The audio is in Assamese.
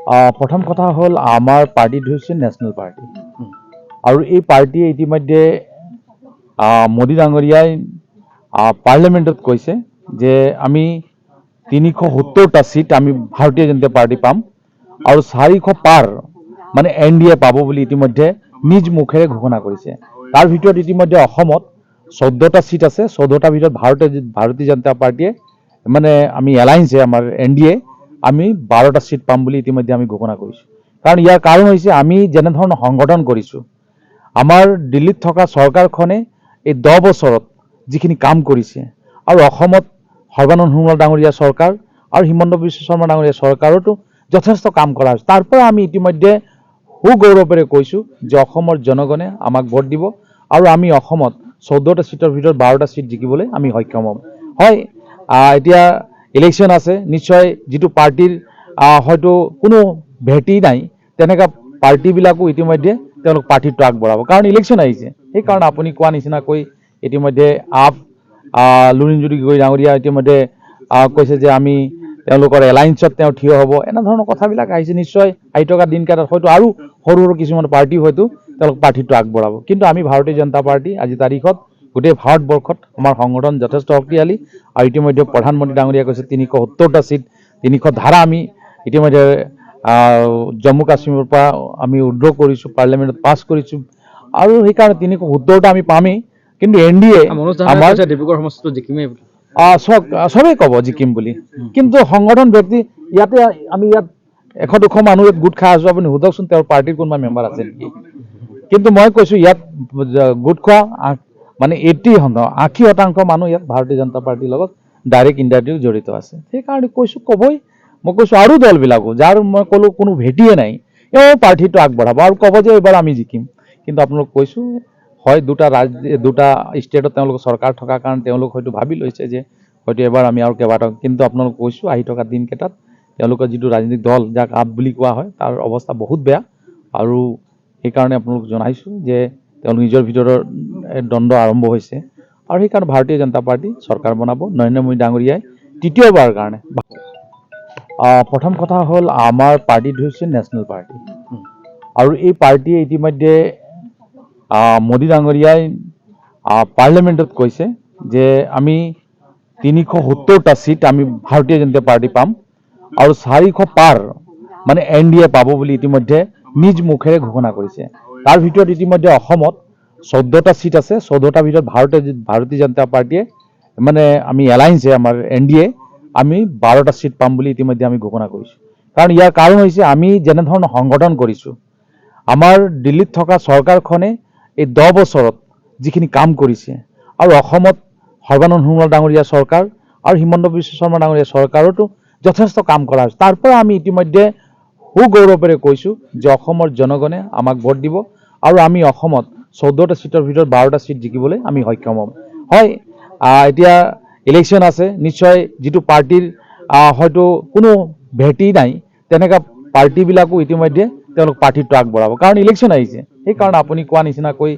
প্ৰথম কথা হ'ল আমাৰ পাৰ্টিটো হৈছে নেশ্যনেল পাৰ্টি আৰু এই পাৰ্টিয়ে ইতিমধ্যে মোদী ডাঙৰীয়াই পাৰ্লিয়ামেণ্টত কৈছে যে আমি 370টা সিট আমি ভাৰতীয় জনতা পাৰ্টি পাম আৰু 400 পাৰ মানে NDA পাব বুলি ইতিমধ্যে নিজ মুখেৰে ঘোষণা কৰিছে। তাৰ ভিতৰত ইতিমধ্যে অসমত 14টা সিট আছে। 14টাৰ ভিতৰত ভাৰতীয় জনতা পাৰ্টিয়ে মানে আমি এলায়েন্সে আমাৰ NDA আমি 12টা সিট পাম বুলি ইতিমধ্যে আমি ঘোষণা কৰিছোঁ। কাৰণ ইয়াৰ কাৰণ হৈছে আমি যেনেধৰণৰ সংগঠন কৰিছোঁ, আমাৰ দিল্লীত থকা চৰকাৰখনে এই 10 বছৰত যিখিনি কাম কৰিছে আৰু অসমত সৰ্বানন্দ সোণোৱাল ডাঙৰীয়া চৰকাৰ আৰু হিমন্ত বিশ্ব শৰ্মা ডাঙৰীয়া চৰকাৰতো যথেষ্ট কাম কৰা হৈছে। তাৰ পৰা আমি ইতিমধ্যে সুগৌৰৱেৰে কৈছোঁ যে অসমৰ জনগণে আমাক ভোট দিব আৰু আমি অসমত 14টা সিটৰ ভিতৰত 12টা সিট জিকিবলৈ আমি সক্ষম হ'ম। হয়, এতিয়া ইলেকশ্যন আছে, নিশ্চয় যিটো পাৰ্টিৰ হয়তো কোনো ভেটি নাই তেনেকুৱা পাৰ্টিবিলাকো ইতিমধ্যে তেওঁলোক প্ৰাৰ্থীত্ব আগবঢ়াব, কাৰণ ইলেকশ্যন আহিছে। সেইকাৰণে আপুনি কোৱা নিচিনাকৈ ইতিমধ্যে লুৰিণজ্যোতি গগৈ ডাঙৰীয়া ইতিমধ্যে কৈছে যে আমি তেওঁলোকৰ এলায়েন্সত তেওঁ থিয় হ'ব। এনেধৰণৰ কথাবিলাক আহিছে। নিশ্চয় আহি থকা দিনকেইটাত হয়তো আৰু সৰু সৰু কিছুমান পাৰ্টি হয়তো তেওঁলোক প্ৰাৰ্থীত্ব আগবঢ়াব, কিন্তু আমি ভাৰতীয় জনতা পাৰ্টি আজি তাৰিখত গোটেই ভাৰতবৰ্ষত আমাৰ সংগঠন যথেষ্ট শক্তিশালী আৰু ইতিমধ্যে প্ৰধানমন্ত্ৰী ডাঙৰীয়া কৈছে 370টা সিট 300 ধাৰা আমি ইতিমধ্যে জম্মু কাশ্মীৰৰ পৰা আমি উইড্ৰ কৰিছোঁ, পাৰ্লিয়ামেণ্টত পাছ কৰিছোঁ আৰু সেইকাৰণে 370টা আমি পামেই। কিন্তু NDA আমাৰ ডিব্ৰুগড় সমষ্টিটো জিকিমেই চবেই ক'ব জিকিম বুলি, কিন্তু সংগঠন ব্যক্তি ইয়াতে আমি ইয়াত 100-200 মানুহ গোট খাই আছোঁ। আপুনি সোধকচোন তেওঁৰ পাৰ্টিৰ কোনোবা মেম্বাৰ আছে নেকি? কিন্তু মই কৈছোঁ ইয়াত গোট খোৱা মানে 80% মানুহ ইয়াত ভাৰতীয় জনতা পাৰ্টিৰ লগত ডাইৰেক্ট ইনডাইৰেক্টলি জড়িত আছে। সেইকাৰণে কৈছোঁ ক'বই। মই কৈছোঁ আৰু দলবিলাকো যাৰ মই ক'লোঁ কোনো ভেটিয়ে নাই, এওঁ প্ৰাৰ্থীটো আগবঢ়াব আৰু ক'ব যে এইবাৰ আমি জিকিম। কিন্তু আপোনালোক কৈছোঁ হয়, দুটা ষ্টেটত তেওঁলোকৰ চৰকাৰ থকাৰ কাৰণে তেওঁলোক হয়তো ভাবি লৈছে যে হয়তো এবাৰ আমি আৰু কেইবাটাও, কিন্তু আপোনালোক কৈছোঁ আহি থকা দিনকেইটাত তেওঁলোকৰ যিটো ৰাজনৈতিক দল যাক আপ বুলি কোৱা হয় তাৰ অৱস্থা বহুত বেয়া আৰু সেইকাৰণে আপোনালোক জনাইছোঁ যে তেওঁলোক নিজৰ ভিতৰৰ দ্বন্দ্ব আৰম্ভ হৈছে আৰু সেইকাৰণে ভাৰতীয় জনতা পাৰ্টি চৰকাৰ বনাব নৰেন্দ্ৰ মোদী ডাঙৰীয়াই তৃতীয়বাৰৰ কাৰণে। প্ৰথম কথা হ'ল আমাৰ পাৰ্টিটো হৈছে নেশ্যনেল পাৰ্টি আৰু এই পাৰ্টিয়ে ইতিমধ্যে মোদী ডাঙৰীয়াই পাৰ্লিয়ামেণ্টত কৈছে যে আমি 370টা সিট আমি ভাৰতীয় জনতা পাৰ্টি পাম আৰু 400 পাৰ মানে NDA পাব বুলি ইতিমধ্যে নিজ মুখেৰে ঘোষণা কৰিছে। তাৰ ভিতৰত ইতিমধ্যে অসমত 14টা সিট আছে। 14টাৰ ভিতৰত ভাৰতীয় জনতা পাৰ্টিয়ে মানে আমি এলায়েন্সে আমাৰ NDA আমি 12টা সিট পাম বুলি ইতিমধ্যে আমি ঘোষণা কৰিছোঁ। কাৰণ ইয়াৰ কাৰণ হৈছে আমি যেনেধৰণৰ সংগঠন কৰিছোঁ, আমাৰ দিল্লীত থকা চৰকাৰখনে এই 10 বছৰত যিখিনি কাম কৰিছে আৰু অসমত সৰ্বানন্দ সোণোৱাল ডাঙৰীয়া চৰকাৰ আৰু হিমন্ত বিশ্ব শৰ্মা ডাঙৰীয়া চৰকাৰতো যথেষ্ট কাম কৰা হৈছে। তাৰ পৰা আমি ইতিমধ্যে সুগৌৰৱেৰে কৈছোঁ যে অসমৰ জনগণে আমাক ভোট দিব আৰু আমি অসমত 14টা সিটৰ ভিতৰত 12টা সিট জিকিবলৈ আমি সক্ষম হ'ম। হয়, এতিয়া ইলেকশ্যন আছে, নিশ্চয় যিটো পাৰ্টিৰ হয়তো কোনো ভেটি নাই তেনেকুৱা পাৰ্টিবিলাকো ইতিমধ্যে তেওঁলোক প্ৰাৰ্থীত্ব আগবঢ়াব, কাৰণ ইলেকশ্যন আহিছে। সেইকাৰণে আপুনি কোৱা নিচিনাকৈ